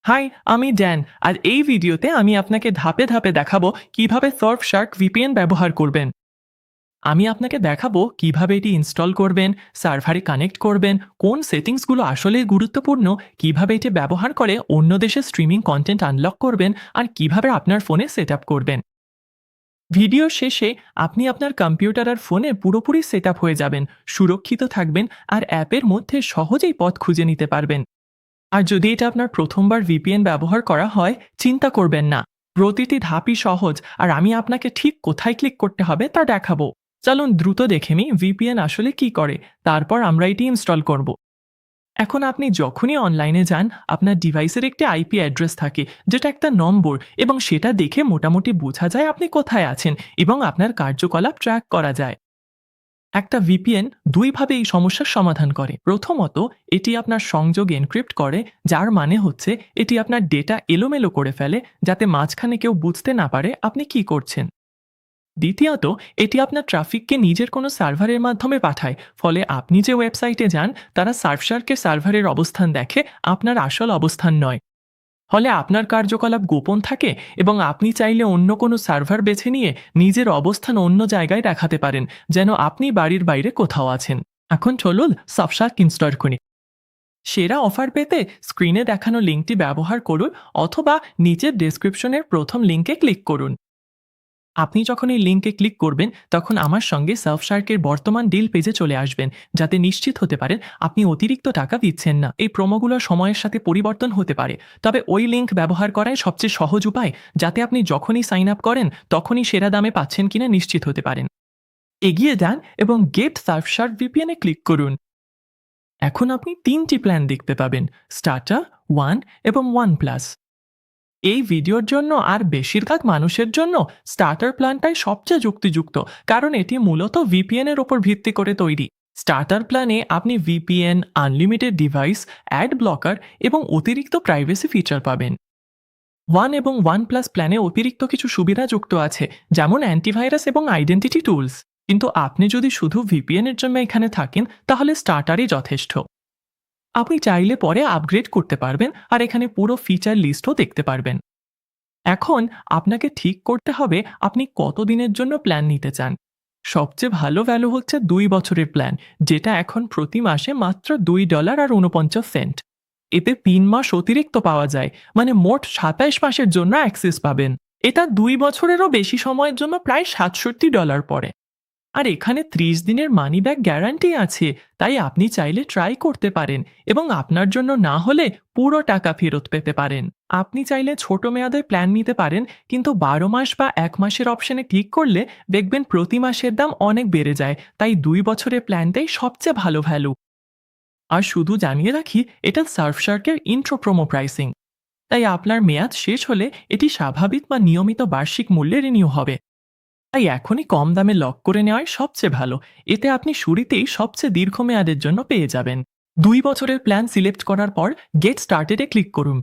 High, আমি Dan. আর এই ভিডিওতে আমি আপনাকে ধাপে ধাপে দেখাবো কিভাবে সার্ফশার্ক ভিপিএন ব্যবহার করবেন। আমি আপনাকে দেখাবো কিভাবে এটি ইনস্টল করবেন, সার্ভারে কানেক্ট করবেন, কোন সেটিংসগুলো আসলে গুরুত্বপূর্ণ, কিভাবে এটি ব্যবহার করে অন্য দেশে স্ট্রিমিং কন্টেন্ট আনলক করবেন, আর কিভাবে আপনার ফোনে সেট আপ করবেন। ভিডিও শেষে আপনি আপনার কম্পিউটার আর ফোনে পুরোপুরি সেট আপ হয়ে যাবেন, সুরক্ষিত থাকবেন আর অ্যাপের মধ্যে সহজেই পথ খুঁজে নিতে পারবেন। আর যদি এটা আপনার প্রথমবার ভিপিএন ব্যবহার করা হয়, চিন্তা করবেন না। প্রতিটি ধাপই সহজ আর আমি আপনাকে ঠিক কোথায় ক্লিক করতে হবে তা দেখাবো। চলুন দ্রুত দেখে নিই ভিপিএন আসলে কি করে, তারপর আমরা এটি ইনস্টল করব। এখন আপনি যখনই অনলাইনে যান, আপনার ডিভাইসের একটি আইপি অ্যাড্রেস থাকে, যেটা একটা নম্বর, এবং সেটা দেখে মোটামুটি বোঝা যায় আপনি কোথায় আছেন এবং আপনার কার্যকলাপ ট্র্যাক করা যায়। একটা ভিপিএন দুইভাবে এই সমস্যার সমাধান করে। প্রথমত, এটি আপনার সংযোগ এনক্রিপ্ট করে, যার মানে হচ্ছে এটি আপনার ডেটা এলোমেলো করে ফেলে, যাতে মাঝখানে কেউ বুঝতে না পারে আপনি কি করছেন। দ্বিতীয়ত, এটি আপনার ট্রাফিককে নিজের কোনো সার্ভারের মাধ্যমে পাঠায়, ফলে আপনি যে ওয়েবসাইটে যান তারা সার্ফশার্কের সার্ভারের অবস্থান দেখে, আপনার আসল অবস্থান নয়। ফলে আপনার কার্যকলাপ গোপন থাকে এবং আপনি চাইলে অন্য কোনো সার্ভার বেছে নিয়ে নিজের অবস্থান অন্য জায়গায় দেখাতে পারেন, যেন আপনি বাড়ির বাইরে কোথাও আছেন। এখন চলুন সার্ফশার্ক ইনস্টল করি। সেরা অফার পেতে স্ক্রিনে দেখানো লিঙ্কটি ব্যবহার করুন অথবা নিচের ডেসক্রিপশনের প্রথম লিঙ্কে ক্লিক করুন। আপনি যখন এই লিঙ্কে ক্লিক করবেন, তখন আমার সঙ্গে সার্ফশার্কের বর্তমান ডিল পেজে চলে আসবেন, যাতে নিশ্চিত হতে পারেন আপনি অতিরিক্ত টাকা দিচ্ছেন না। এই প্রোমোগুলো সময়ের সাথে পরিবর্তন হতে পারে, তবে ওই লিঙ্ক ব্যবহার করাই সবচেয়ে সহজ উপায়, যাতে আপনি যখনই সাইন আপ করেন তখনই সেরা দামে পাচ্ছেন কিনা নিশ্চিত হতে পারেন। এগিয়ে যান এবং গেট সার্ফশার্ক ভিপিএনে ক্লিক করুন। এখন আপনি তিনটি প্ল্যান দেখতে পাবেন: স্টার্টার, ওয়ান এবং ওয়ান প্লাস। এই ভিডিওর জন্য আর বেশিরভাগ মানুষের জন্য স্টার্টার প্ল্যানটাই সবচেয়ে যুক্তিযুক্ত, কারণ এটি মূলত ভিপিএন এর ওপর ভিত্তি করে তৈরি। স্টার্টার প্ল্যানে আপনি VPN, unlimited device, add blocker এবং অতিরিক্ত প্রাইভেসি ফিচার পাবেন। ওয়ান এবং ওয়ান প্লাস প্ল্যানে অতিরিক্ত কিছু সুবিধা যুক্ত আছে, যেমন অ্যান্টিভাইরাস এবং আইডেন্টিটি টুলস। কিন্তু আপনি যদি শুধু ভিপিএন এর জন্য এখানে থাকেন, তাহলে স্টার্টারই যথেষ্ট। আপনি চাইলে পরে আপগ্রেড করতে পারবেন আর এখানে পুরো ফিচার লিস্টও দেখতে পারবেন। এখন আপনাকে ঠিক করতে হবে আপনি কতদিনের জন্য প্ল্যান নিতে চান। সবচেয়ে ভালো ভ্যালু হচ্ছে 2 বছরের প্ল্যান, যেটা এখন প্রতি মাসে মাত্র $2.49। এতে 3 মাস অতিরিক্ত পাওয়া যায়, মানে মোট 27 মাসের জন্য অ্যাক্সেস পাবেন। এটা 2 বছরেরও বেশি সময়ের জন্য প্রায় $67 পড়ে। আর এখানে 30 দিনের মানি ব্যাক গ্যারান্টি আছে, তাই আপনি চাইলে ট্রাই করতে পারেন এবং আপনার জন্য না হলে পুরো টাকা ফেরত পেতে পারেন। আপনি চাইলে ছোট মেয়াদে প্ল্যান নিতে পারেন, কিন্তু 12 মাস বা 1 মাসের অপশনে ক্লিক করলে দেখবেন প্রতি মাসের দাম অনেক বেড়ে যায়, তাই 2 বছরের প্ল্যানটাই সবচেয়ে ভালো ভ্যালু। আর শুধু জানিয়ে রাখি, এটা সার্ফশার্কের ইন্ট্রো প্রোমো প্রাইসিং, তাই আপনার মেয়াদ শেষ হলে এটি স্বাভাবিক বা নিয়মিত বার্ষিক মূল্যে রিনিউ হবে। তাই এখনই কম দামে লক করে নেওয়াই সবচেয়ে ভালো। এতে আপনি শুরুতেই সবচেয়ে দীর্ঘমেয়াদের জন্য পেয়ে যাবেন। 2 বছরের প্ল্যান সিলেক্ট করার পর গেট স্টার্টেডে ক্লিক করুন।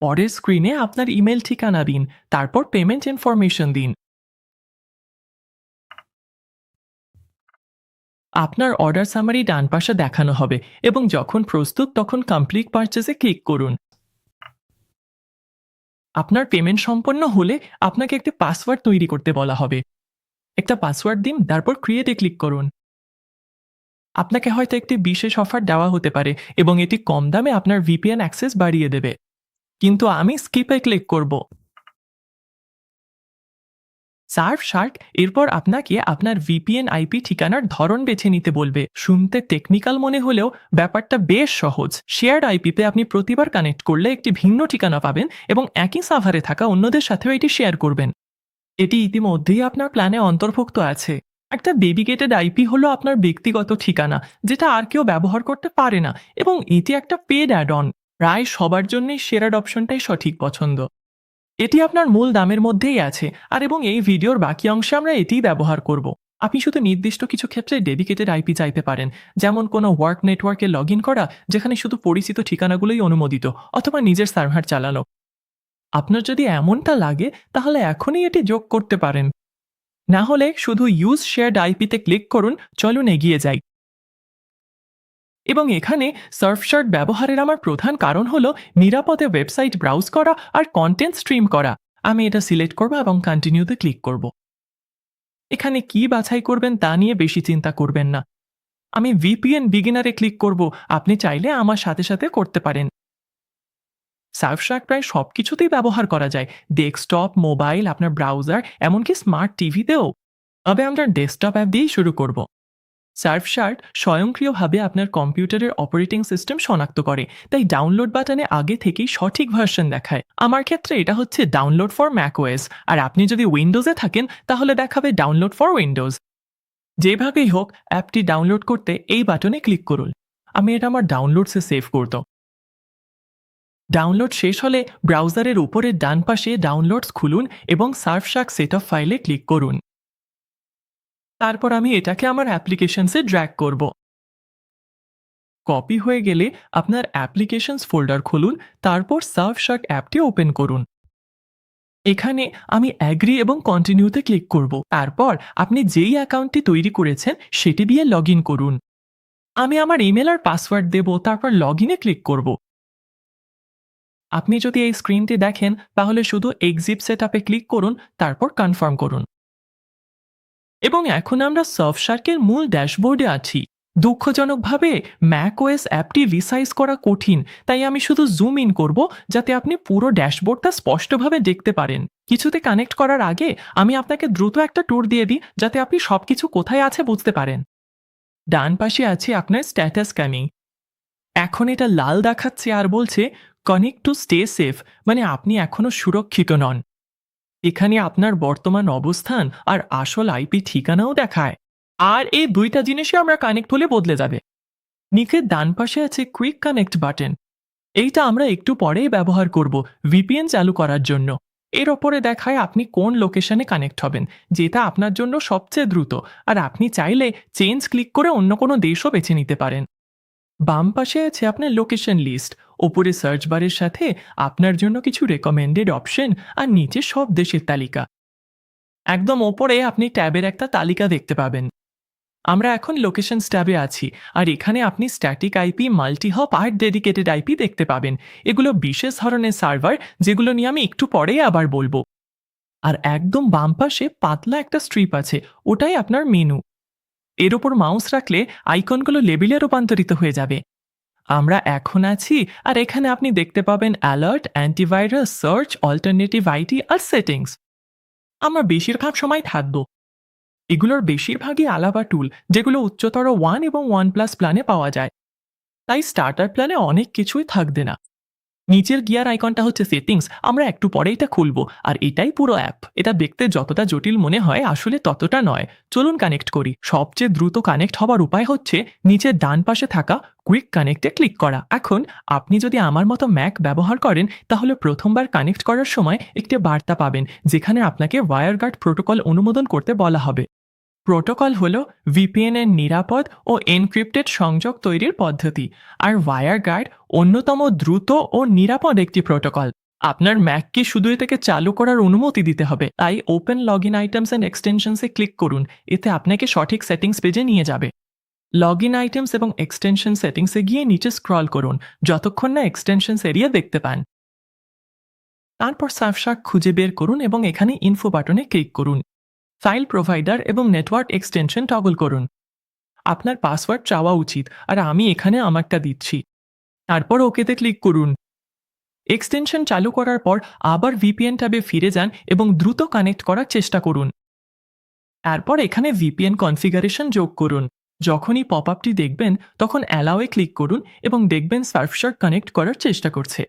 পরের স্ক্রিনে আপনার ইমেল ঠিকানা দিন, তারপর পেমেন্ট ইনফরমেশন দিন। আপনার অর্ডার সামারি ডান পাশে দেখানো হবে এবং যখন প্রস্তুত তখন কমপ্লিট পারচেজে ক্লিক করুন। আপনার পেমেন্ট সম্পন্ন হলে আপনাকে একটি পাসওয়ার্ড তৈরি করতে বলা হবে। একটা পাসওয়ার্ড দিন, তারপর ক্রিয়েটে ক্লিক করুন। আপনাকে হয়তো একটি বিশেষ অফার দেওয়া হতে পারে এবং এটি কম দামে আপনার ভিপিএন অ্যাক্সেস বাড়িয়ে দেবে। কিন্তু আমি স্কিপে ক্লিক করব। সার্ফশার্ক এরপর আপনাকে আপনার ভিপিএন আইপি ঠিকানার ধরন বেছে নিতে বলবে। শুনতে টেকনিক্যাল মনে হলেও ব্যাপারটা বেশ সহজ। শেয়ার্ড আইপিতে আপনি প্রতিবার কানেক্ট করলে একটি ভিন্ন ঠিকানা পাবেন এবং একই সার্ভারে থাকা অন্যদের সাথেও এটি শেয়ার করবেন। এটি ইতিমধ্যেই আপনার প্ল্যানে অন্তর্ভুক্ত আছে। একটা ডেডিকেটেড আইপি হলো আপনার ব্যক্তিগত ঠিকানা, যেটা আর কেউ ব্যবহার করতে পারে না, এবং এটি একটা পেড অ্যাড অন। প্রায় সবার জন্যই শেয়ার্ড অপশনটাই সঠিক পছন্দ। এটি আপনার মূল দামের মধ্যেই আছে, আর এবং এই ভিডিওর বাকি অংশে আমরা এটিই ব্যবহার করব। আপনি শুধু নির্দিষ্ট কিছু ক্ষেত্রে ডেডিকেটেড আইপি চাইতে পারেন, যেমন কোনো ওয়ার্ক নেটওয়ার্কে লগ ইন করা, যেখানে শুধু পরিচিত ঠিকানাগুলোই অনুমোদিত, অথবা নিজের সার্ভার চালানো। আপনার যদি এমনটা লাগে, তাহলে এখনই এটি যোগ করতে পারেন। না হলে শুধু ইউজ শেয়ার্ড আইপিতে ক্লিক করুন। চলুন এগিয়ে যাই। এবং এখানে সার্ফশার্ক ব্যবহারের আমার প্রধান কারণ হলো নিরাপদে ওয়েবসাইট ব্রাউজ করা আর কন্টেন্ট স্ট্রিম করা। আমি এটা সিলেক্ট করব এবং কন্টিনিউতে ক্লিক করব। এখানে কি বাছাই করবেন তা নিয়ে বেশি চিন্তা করবেন না। আমি ভিপিএন বিগিনারে ক্লিক করব, আপনি চাইলে আমার সাথে সাথে করতে পারেন। সার্ফশার্ক প্রায় সব কিছুতেই ব্যবহার করা যায়, ডেস্কটপ, মোবাইল, আপনার ব্রাউজার, এমনকি স্মার্ট টিভিতেও। তবে আমরা ডেস্কটপ অ্যাপ দিয়েই শুরু করব। সার্ফশার্ক স্বয়ংক্রিয়ভাবে আপনার কম্পিউটারের অপারেটিং সিস্টেম শনাক্ত করে, তাই ডাউনলোড বাটনে আগে থেকেই সঠিক ভার্সন দেখায়। আমার ক্ষেত্রে এটা হচ্ছে ডাউনলোড ফর ম্যাকওএস, আর আপনি যদি উইন্ডোজে থাকেন তাহলে দেখাবে ডাউনলোড ফর উইন্ডোজ। যেভাবেই হোক অ্যাপটি ডাউনলোড করতে এই বাটনে ক্লিক করুন। আমি এটা আমার ডাউনলোডসে সেভ করব। ডাউনলোড শেষ হলে ব্রাউজারের উপরের ডান পাশে ডাউনলোডস খুলুন এবং সার্ফশার্ক সেটআপ ফাইলে ক্লিক করুন। তারপর আমি এটাকে আমার অ্যাপ্লিকেশনসে ড্র্যাগ করব। কপি হয়ে গেলে আপনার অ্যাপ্লিকেশনস ফোল্ডার খুলুন, তারপর সার্ফশার্ক অ্যাপটি ওপেন করুন। এখানে আমি অ্যাগ্রি এবং কন্টিনিউতে ক্লিক করব। তারপর আপনি যেই অ্যাকাউন্টটি তৈরি করেছেন সেটি দিয়ে লগ ইন করুন। আমি আমার ইমেল আর পাসওয়ার্ড দেব, তারপর লগ ইনে ক্লিক করব। আপনি যদি এই স্ক্রিনটি দেখেন তাহলে শুধু এক্সিট সেটআপে ক্লিক করুন, তারপর কনফার্ম করুন। এবং এখন আমরা সার্ফশার্কের মূল ড্যাশবোর্ডে আছি। দুঃখজনকভাবে ম্যাকওএস অ্যাপটি রিসাইজ করা কঠিন, তাই আমি শুধু জুম ইন করব যাতে আপনি পুরো ড্যাশবোর্ডটা স্পষ্টভাবে দেখতে পারেন। কিছুতে কানেক্ট করার আগে আমি আপনাকে দ্রুত একটা ট্যুর দিয়ে দিই যাতে আপনি সবকিছু কোথায় আছে বুঝতে পারেন। ডান পাশে আছে আপনার স্ট্যাটাস স্ক্যানিং। এখন এটা লাল দেখাচ্ছে আর বলছে কানেক্ট টু স্টে সেফ, মানে আপনি এখনও সুরক্ষিত নন। এখানে আপনার বর্তমান অবস্থান আর আসল আইপি ঠিকানাও দেখায়। আর এই দুইটা জিনিসই আমরা কানেক্ট হলে বদলে যাবে। নিচের ডান পাশে আছে কুইক কানেক্ট বাটন। এইটা আমরা একটু পরেই ব্যবহার করব ভিপিএন চালু করার জন্য। এর ওপরে দেখায় আপনি কোন লোকেশনে কানেক্ট হবেন, যেটা আপনার জন্য সবচেয়ে দ্রুত, আর আপনি চাইলে চেঞ্জ ক্লিক করে অন্য কোনো দেশও বেছে নিতে পারেন। বাম পাশে আছে আপনার লোকেশন লিস্ট, ওপরে সার্চ বারের সাথে আপনার জন্য কিছু রেকমেন্ডেড অপশন, আর নিচে সব দেশের তালিকা। একদম ওপরে আপনি ট্যাবের একটা তালিকা দেখতে পাবেন। আমরা এখন লোকেশনস ট্যাবে আছি, আর এখানে আপনি স্ট্যাটিক আইপি, মাল্টিহপ আর ডেডিকেটেড আইপি দেখতে পাবেন। এগুলো বিশেষ ধরনের সার্ভার, যেগুলো নিয়ে আমি একটু পরেই আবার বলবো। আর একদম বাম পাশে পাতলা একটা স্ট্রিপ আছে, ওটাই আপনার মেনু। এর ওপর মাউস রাখলে আইকনগুলো লেবেলে রূপান্তরিত হয়ে যাবে। আমরা এখন আছি, আর এখানে আপনি দেখতে পাবেন alert, antivirus, search, alternative IT আর সেটিংস। আমরা বেশিরভাগ সময় থাকবো। এগুলোর বেশিরভাগই আলাদা টুল, যেগুলো উচ্চতর 1 এবং 1+ প্ল্যানে পাওয়া যায়। তাই স্টার্টার প্ল্যানে অনেক কিছুই থাকবে না। নিচের গিয়ার আইকনটা হচ্ছে সেটিংস, আমরা একটু পরে এটা খুলবো। আর এটাই পুরো অ্যাপ। এটা দেখতে যতটা জটিল মনে হয় আসলে ততটা নয়। চলুন কানেক্ট করি। সবচেয়ে দ্রুত কানেক্ট হবার উপায় হচ্ছে নিচের ডান পাশে থাকা কুইক কানেক্টে ক্লিক করা। এখন আপনি যদি আমার মতো ম্যাক ব্যবহার করেন তাহলে প্রথমবার কানেক্ট করার সময় একটি বার্তা পাবেন, যেখানে আপনাকে ওয়্যারগার্ড প্রোটোকল অনুমোদন করতে বলা হবে। প্রোটোকল হলো ভিপিএন এর নিরাপদ ও এনক্রিপ্টেড সংযোগ তৈরির পদ্ধতি, আর ওয়্যারগার্ড অন্যতম দ্রুত ও নিরাপদ একটি প্রোটোকল। আপনার ম্যাককে শুধু এটাকে চালু করার অনুমতি দিতে হবে, তাই open log in items and এক্সটেনশনসে ক্লিক করুন। এতে আপনাকে সঠিক সেটিংস পেজে নিয়ে যাবে। লগ ইন আইটেমস এবং এক্সটেনশন সেটিংসে গিয়ে নিচে স্ক্রল করুন যতক্ষণ না এক্সটেনশনস এরিয়া দেখতে পান। তারপর সার্ফশার্ক খুঁজে বের করুন এবং এখানে ইনফো বাটনে ক্লিক করুন। ফাইল প্রোভাইডার এবং নেটওয়ার্ক এক্সটেনশন টগল করুন। আপনার পাসওয়ার্ড চাওয়া উচিত, আর আমি এখানে আমারটা দিচ্ছি। তারপর ওকেতে ক্লিক করুন। এক্সটেনশন চালু করার পর আবার ভিপিএন ট্যাবে ফিরে যান এবং দ্রুত কানেক্ট করার চেষ্টা করুন। তারপর এখানে ভিপিএন কনফিগারেশন যোগ করুন। যখনই পপ আপটি দেখবেন তখন অ্যালাওয়ে ক্লিক করুন এবং দেখবেন সার্ফশার্ক কানেক্ট করার চেষ্টা করছে।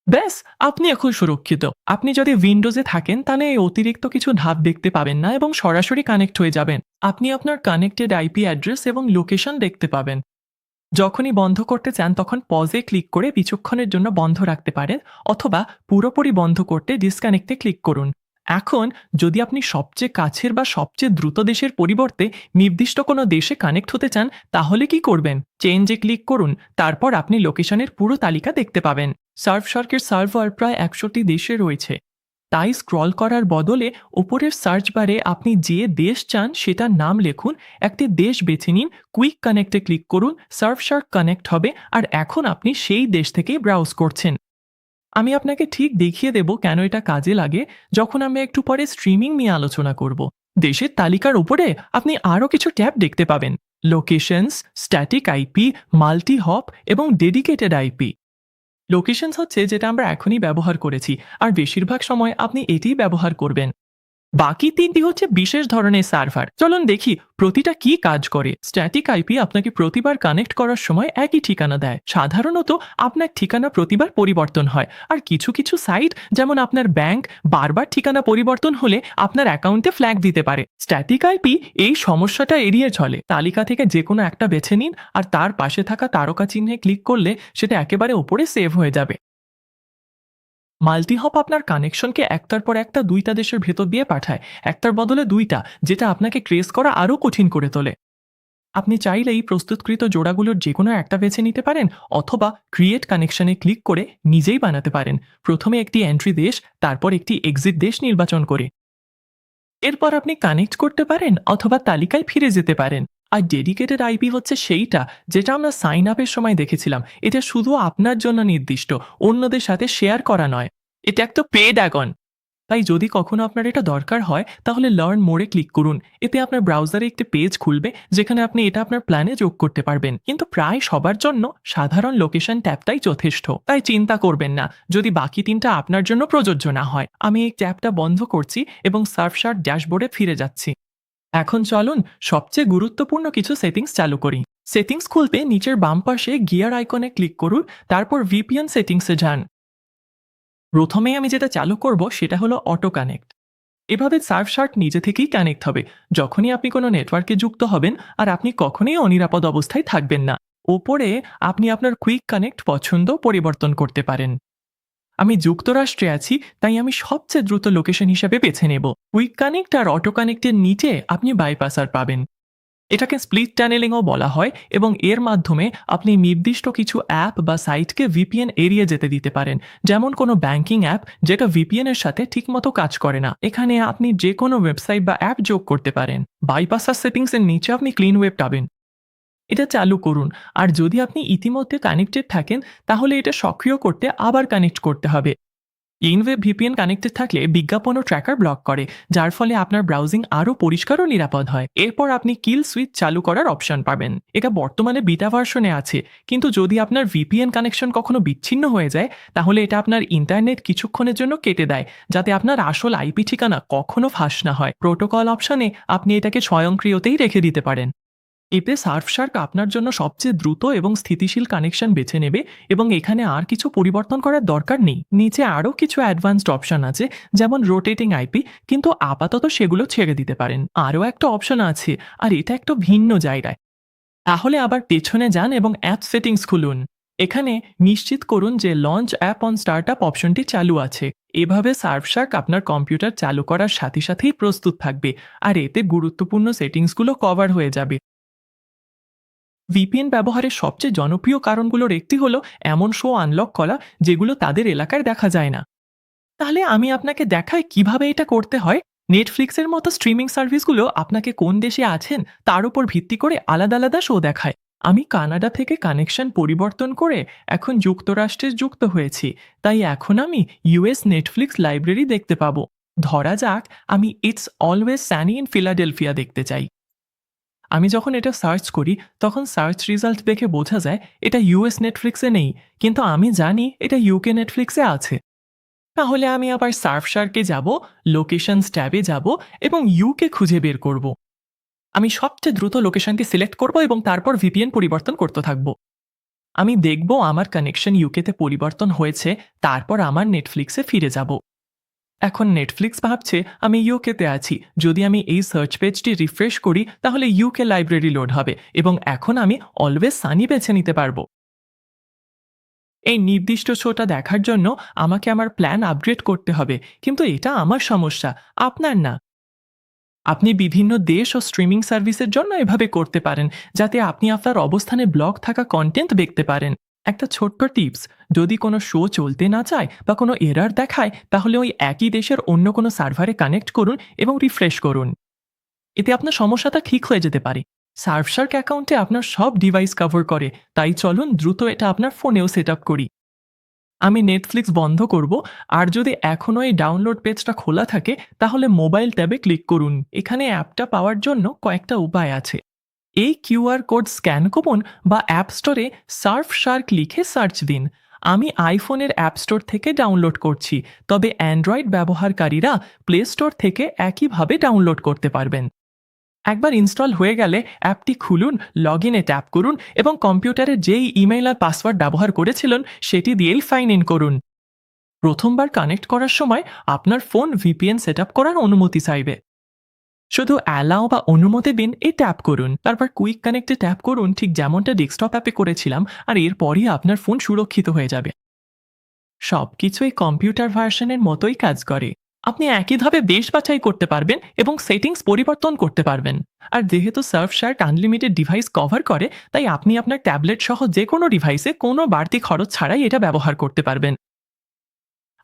ব্যাস, আপনি এখন সুরক্ষিত। আপনি যদি উইন্ডোজে থাকেন তাহলে এই অতিরিক্ত কিছু ধাপ দেখতে পাবেন না এবং সরাসরি কানেক্ট হয়ে যাবেন। আপনি আপনার কানেক্টেড আইপি অ্যাড্রেস এবং লোকেশন দেখতে পাবেন। যখনই বন্ধ করতে চান তখন পজে ক্লিক করে কিছুক্ষণের জন্য বন্ধ রাখতে পারেন, অথবা পুরোপুরি বন্ধ করতে ডিসকানেক্টে ক্লিক করুন। এখন যদি আপনি সবচেয়ে কাছের বা সবচেয়ে দ্রুত দেশের পরিবর্তে নির্দিষ্ট কোনো দেশে কানেক্ট হতে চান তাহলে কি করবেন? চেঞ্জে ক্লিক করুন। তারপর আপনি লোকেশনের পুরো তালিকা দেখতে পাবেন। সার্ফশার্কের সার্ভার প্রায় 100টি দেশে রয়েছে। তাই স্ক্রল করার বদলে উপরের সার্চ বারে আপনি যে দেশ চান সেটার নাম লিখুন, একটি দেশ বেছে নিন, কুইক কানেক্টে ক্লিক করুন, সার্ফশার্ক কানেক্ট হবে আর এখন আপনি সেই দেশ থেকেই ব্রাউজ করছেন। আমি আপনাকে ঠিক দেখিয়ে দেব কেন এটা কাজে লাগে যখন আমি একটু পরে স্ট্রিমিং নিয়ে আলোচনা করব। দেশের তালিকার উপরে আপনি আরও কিছু ট্যাব দেখতে পাবেন: locations, static IP, multi hop এবং ডেডিকেটেড আইপি। লোকেশনস হচ্ছে যেটা আমরা এখনই ব্যবহার করেছি, আর বেশিরভাগ সময় আপনি এটিই ব্যবহার করবেন। বাকি তিনটি হচ্ছে বিশেষ ধরনের সার্ভার। চলুন দেখি প্রতিটা কি কাজ করে। স্ট্যাটিক আইপি আপনাকে প্রতিবার কানেক্ট করার সময় একই ঠিকানা দেয়। সাধারণত আপনার ঠিকানা প্রতিবার পরিবর্তন হয়, আর কিছু কিছু সাইট যেমন আপনার ব্যাংক বারবার ঠিকানা পরিবর্তন হলে আপনার অ্যাকাউন্টে ফ্ল্যাগ দিতে পারে। স্ট্যাটিক আইপি এই সমস্যাটা এড়িয়ে চলে। তালিকা থেকে যে কোনো একটা বেছে নিন আর তার পাশে থাকা তারকা চিহ্নে ক্লিক করলে সেটা একেবারে উপরে সেভ হয়ে যাবে। মাল্টিহপ আপনার কানেকশনকে একটার পর একটা দুইটা দেশের ভেতর দিয়ে পাঠায়, একটার বদলে দুইটা, যেটা আপনাকে ট্রেস করা আরও কঠিন করে তোলে। আপনি চাইলেই প্রস্তুতকৃত জোড়াগুলোর যে কোনো একটা বেছে নিতে পারেন, অথবা ক্রিয়েট কানেকশনে ক্লিক করে নিজেই বানাতে পারেন, প্রথমে একটি এন্ট্রি দেশ তারপর একটি এক্সিট দেশ নির্বাচন করে। এরপর আপনি কানেক্ট করতে পারেন অথবা তালিকায় ফিরে যেতে পারেন। আর ডেডিকেটেড আইপি হচ্ছে সেইটা যেটা আমরা সাইন আপের সময় দেখেছিলাম। এটা শুধু আপনার জন্য নির্দিষ্ট, অন্যদের সাথে শেয়ার করা নয়। এটা একটা পেড অ্যাগন। তাই যদি কখনো আপনার এটা দরকার হয় তাহলে লার্ন মোরে ক্লিক করুন। এতে আপনার ব্রাউজারে একটি পেজ খুলবে যেখানে আপনি এটা আপনার প্ল্যানে যোগ করতে পারবেন। কিন্তু প্রায় সবার জন্য সাধারণ লোকেশন ট্যাবটাই যথেষ্ট, তাই চিন্তা করবেন না যদি বাকি তিনটা আপনার জন্য প্রযোজ্য না হয়। আমি এই ট্যাবটা বন্ধ করছি এবং সার্ফশার্ক ড্যাশবোর্ডে ফিরে যাচ্ছি। এখন চলুন সবচেয়ে গুরুত্বপূর্ণ কিছু সেটিংস চালু করি। সেটিংস খুলতে নিচের বাম পাশে গিয়ার আইকনে ক্লিক করুন, তারপর ভিপিএন সেটিংসে যান। প্রথমেই আমি যেটা চালু করব সেটা হলো অটো কানেক্ট। এভাবে সার্ফশার্ক নিজে থেকেই কানেক্ট হবে যখনই আপনি কোনো নেটওয়ার্কে যুক্ত হবেন, আর আপনি কখনোই অনিরাপদ অবস্থায় থাকবেন না। ওপরে আপনি আপনার কুইক কানেক্ট পছন্দ পরিবর্তন করতে পারেন। আমি যুক্তরাষ্ট্রে আছি, তাই আমি সবচেয়ে দ্রুত লোকেশন হিসেবে বেছে নেব। কুইক কানেক্ট আর অটো কানেক্টের নিচে আপনি বাইপাসার পাবেন। এটাকে স্প্লিট টানেলিংও বলা হয় এবং এর মাধ্যমে আপনি নির্দিষ্ট কিছু অ্যাপ বা সাইটকে ভিপিএন এড়িয়ে যেতে দিতে পারেন, যেমন কোনো ব্যাংকিং অ্যাপ যেটা ভিপিএন এর সাথে ঠিকমতো কাজ করে না। এখানে আপনি যে কোনো ওয়েবসাইট বা অ্যাপ যোগ করতে পারেন। বাইপাসার সেটিংস এর নিচে আপনি ক্লিন ওয়েব পাবেন, এটা চালু করুন। আর যদি আপনি ইতিমধ্যে কানেক্টেড থাকেন তাহলে এটা সক্রিয় করতে আবার কানেক্ট করতে হবে। ইনওয়েব ভিপিএন কানেক্টেড থাকলে বিজ্ঞাপন ও ট্র্যাকার ব্লক করে, যার ফলে আপনার ব্রাউজিং আরও পরিষ্কার ও নিরাপদ হয়। এরপর আপনি কিল সুইচ চালু করার অপশন পাবেন। এটা বর্তমানে বিটা ভার্সনে আছে, কিন্তু যদি আপনার ভিপিএন কানেকশন কখনো বিচ্ছিন্ন হয়ে যায় তাহলে এটা আপনার ইন্টারনেট কিছুক্ষণের জন্য কেটে দেয়, যাতে আপনার আসল আইপি ঠিকানা কখনো ফাঁস না হয়। প্রোটোকল অপশনে আপনি এটাকে স্বয়ংক্রিয়তেই রেখে দিতে পারেন। এতে সার্ফশার্ক আপনার জন্য সবচেয়ে দ্রুত এবং স্থিতিশীল কানেকশন বেছে নেবে এবং এখানে আর কিছু পরিবর্তন করার দরকার নেই। নিচে আরও কিছু অ্যাডভান্সড অপশন আছে, যেমন রোটেটিং আইপি, কিন্তু আপাতত সেগুলো ছেড়ে দিতে পারেন। আরও একটা অপশন আছে, আর এটা একটু ভিন্ন জায়গায়। তাহলে আবার পেছনে যান এবং অ্যাপ সেটিংস খুলুন। এখানে নিশ্চিত করুন যে লঞ্চ অ্যাপ অন স্টার্টআপ অপশনটি চালু আছে। এভাবে সার্ফশার্ক আপনার কম্পিউটার চালু করার সাথে সাথেই প্রস্তুত থাকবে, আর এতে গুরুত্বপূর্ণ সেটিংসগুলো কভার হয়ে যাবে। ভিপিএন ব্যবহারের সবচেয়ে জনপ্রিয় কারণগুলোর একটি হলো এমন শো আনলক করা যেগুলো তাদের এলাকায় দেখা যায় না। তাহলে আমি আপনাকে দেখাই কিভাবে এটা করতে হয়। নেটফ্লিক্সের মতো স্ট্রিমিং সার্ভিসগুলো আপনাকে কোন দেশে আছেন তার উপর ভিত্তি করে আলাদা আলাদা শো দেখায়। আমি কানাডা থেকে কানেকশন পরিবর্তন করে এখন যুক্তরাষ্ট্রে যুক্ত হয়েছি, তাই এখন আমি ইউএস নেটফ্লিক্স লাইব্রেরি দেখতে পাবো। ধরা যাক আমি it's always Sany in Philadelphia দেখতে চাই। আমি যখন এটা সার্চ করি তখন সার্চ রেজাল্ট দেখে বোঝা যায় এটা ইউএস নেটফ্লিক্সে নেই, কিন্তু আমি জানি এটা ইউকে নেটফ্লিক্সে আছে। তাহলে আমি আবার সার্ফশার্কে যাব, লোকেশনস ট্যাবে যাব এবং ইউকে খুঁজে বের করব। আমি সবচেয়ে দ্রুত লোকেশনটি সিলেক্ট করব এবং তারপর ভিপিএন পরিবর্তন করতে থাকব। আমি দেখব আমার কানেকশন ইউকেতে পরিবর্তন হয়েছে, তারপর আমার নেটফ্লিক্সে ফিরে যাব। এখন নেটফ্লিক্স ভাবছে আমি ইউকেতে আছি। যদি আমি এই সার্চ পেজটি রিফ্রেশ করি তাহলে ইউকে লাইব্রেরি লোড হবে এবং এখন আমি অলওয়েজ সানি বেছে নিতে পারবো। এই নির্দিষ্ট শোটা দেখার জন্য আমাকে আমার প্ল্যান আপগ্রেড করতে হবে, কিন্তু এটা আমার সমস্যা, আপনার না। আপনি বিভিন্ন দেশ ও স্ট্রিমিং সার্ভিসের জন্য এভাবে করতে পারেন, যাতে আপনি আপনার অবস্থানে ব্লক থাকা কন্টেন্ট দেখতে পারেন। একটা ছোট্ট টিপস, যদি কোনো শো চলতে না চায় বা কোনো এরর দেখায় তাহলে ওই একই দেশের অন্য কোনো সার্ভারে কানেক্ট করুন এবং রিফ্রেশ করুন। এতে আপনার সমস্যাটা ঠিক হয়ে যেতে পারে। সার্ফশার্ক অ্যাকাউন্টে আপনার সব ডিভাইস কভার করে, তাই চলুন দ্রুত এটা আপনার ফোনেও সেট আপ করি। আমি নেটফ্লিক্স বন্ধ করব, আর যদি এখনও এই ডাউনলোড পেজটা খোলা থাকে তাহলে মোবাইল ট্যাবে ক্লিক করুন। এখানে অ্যাপটা পাওয়ার জন্য কয়েকটা উপায় আছে। এই কিউআর কোড স্ক্যান করুন বা অ্যাপ স্টোরে সার্ফ শার্ক লিখে সার্চ দিন। আমি আইফোনের অ্যাপ স্টোর থেকে ডাউনলোড করছি, তবে অ্যান্ড্রয়েড ব্যবহারকারীরা প্লে স্টোর থেকে একইভাবে ডাউনলোড করতে পারবেন। একবার ইনস্টল হয়ে গেলে অ্যাপটি খুলুন, লগ ইনে ট্যাপ করুন এবং কম্পিউটারে যেই ইমেইল আর পাসওয়ার্ড ব্যবহার করেছিলেন সেটি দিয়েই সাইন ইন করুন। প্রথমবার কানেক্ট করার সময় আপনার ফোন ভিপিএন সেট আপ করার অনুমতি চাইবে। শুধু অ্যালাও বা অনুমতি দিন এই ট্যাপ করুন, তারপর কুইক কানেক্টে ট্যাপ করুন ঠিক যেমনটা ডেস্কটপ অ্যাপে করেছিলাম, আর এরপরই আপনার ফোন সুরক্ষিত হয়ে যাবে। সব কিছুই কম্পিউটার ভার্সনের মতোই কাজ করে। আপনি একইভাবে দেশ বাছাই করতে পারবেন এবং সেটিংস পরিবর্তন করতে পারবেন। আর যেহেতু সার্ফশার্ক আনলিমিটেড ডিভাইস কভার করে, তাই আপনি আপনার ট্যাবলেট সহ যে কোনো ডিভাইসে কোনো বাড়তি খরচ ছাড়াই এটা ব্যবহার করতে পারবেন।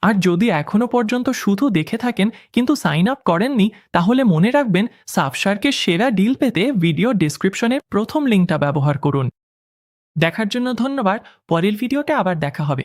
আর যদি এখনও পর্যন্ত শুধু দেখে থাকেন কিন্তু সাইন আপ করেননি, তাহলে মনে রাখবেন সাবশার্কের সেরা ডিল পেতে ভিডিও ডেসক্রিপশনে প্রথম লিঙ্কটা ব্যবহার করুন। দেখার জন্য ধন্যবাদ। পরের ভিডিওতে আবার দেখা হবে।